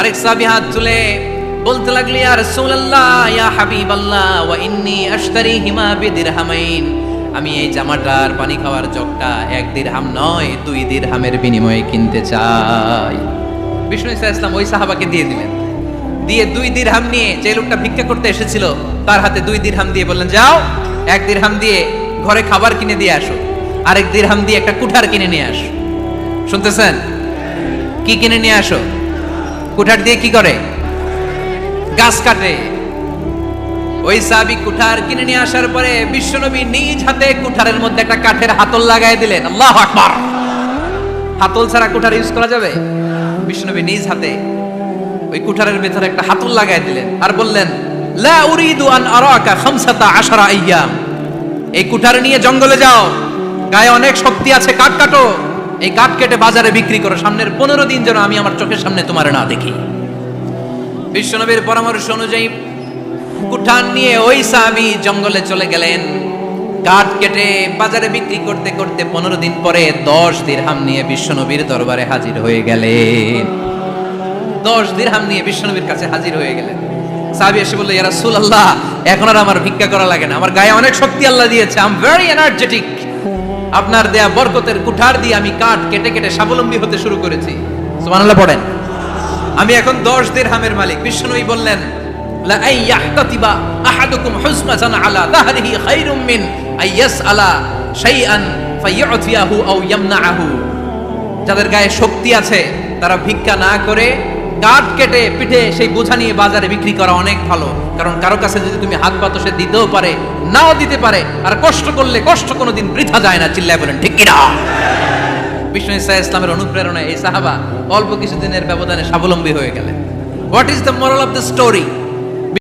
আরেক সাহাবী হাত তুলে বলতে লাগলো, ইয়া রাসূলুল্লাহ, ইয়া হাবিবাল্লাহ, ওয়া ইন্নী আশতারিহিমা বিদিরহামাইন। আমি এই জামাটার পানি খাওয়ার জগটা 1 দিরহাম নয় 2 দিরহামের বিনিময়ে কিনতে চাই। বিষ্ণু সাল্লাল্লাহু আলাইহি ওয়াসাল্লাম ওই সাহাবাকে দিয়ে দিলেন। দিয়ে 2 দিরহাম নিয়ে, যে লোকটা ভিক্ষা করতে এসেছিল তার হাতে 2 দিরহাম দিয়ে বললেন, যাও 1 দিরহাম দিয়ে ঘরে খাবার কিনে দিয়ে আসো, আরেক দিরহাম দিয়ে একটা কুঠার কিনে নিয়ে আসো। শুনতেছেন? কি কিনে নিয়ে আসো? কুঠার দিয়ে কি করে? গাছ কাটে। ওই সাহাবী কুঠার কিনে নিয়ে আসার পরে বিশ্বনবী নিজ হাতে কুঠারের মধ্যে একটা কাঠের হাতল লাগাই দিলেন। আল্লাহু আকবার। হাতল ছাড়া কুঠার ইউজ করা যাবে? বিশ্বনবী নিজ হাতে ওই কুঠারের ভেতরে একটা হাতল লাগাই দিলেন আর বললেন, লা উরিদু আন আরাকা 15 আইয়াম। এই কুঠার নিয়ে জঙ্গলে যাও, গায়ে অনেক শক্তি আছে, কাঠ কাটো, এই কাঠ কেটে বাজারে বিক্রি করো, সামনের 15 দিন যেন আমি আমার চোখের সামনে তোমার না দেখি। বিশ্বনবীর পরামর্শ অনুযায়ী কুঠার নিয়ে ওই সাহাবী জঙ্গলে চলে গেলেন। কাঠ কেটে বাজারে বিক্রি করতে করতে 15 দিন পরে 10 দিরহাম নিয়ে বিশ্বনবীর দরবারে হাজির হয়ে গেলেন। 10 দিরহাম নিয়ে বিশ্বনবীর কাছে হাজির হয়ে গেলেন। সাহাবী এসে বলল, ইয়া রাসূলুল্লাহ, এখন আর আমার ভিক্ষা করা লাগে না, আমার গায়ে অনেক শক্তি আল্লাহ দিয়েছে, আই এম ভেরি এনার্জেটিক। আপনার দেয়া বরকতের কুঠার দিয়ে আমি কাঠ কেটে কেটে স্বাবলম্বী হতে শুরু করেছি। সুবহানাল্লাহ পড়েন। আমি এখন 10 দিরহামের মালিক। বিশ্বনবী বললেন, লা আইয়াহতাতিবা আহাদুকুম হুজমাতান আলা দাহরিহি খায়রুম মিন আইয়াসআলা শাইআন ফায়ু'তিয়াহু আও ইয়ামনাহু। যাদের গায়ে শক্তি আছে তারা ভিক্ষা না করে কাঠ কেটে পিঠে সেই বোঝা নিয়ে বাজারে বিক্রি করা অনেক ভালো। কারণ কারো কাছে যদি তুমি হাত পাতো, সে দিতেও পারে, নাও দিতে পারে, আর কষ্ট করলে কষ্ট কোনোদিন বৃথা যায় না। চিল্লায় বলেন ঠিক কিনা? বিষ্ণু ইসলামের অনুপ্রেরণায় এই সাহাবা অল্প কিছুদিনের ব্যবধানে স্বাবলম্বী হয়ে গেলেন। What is the moral of the story?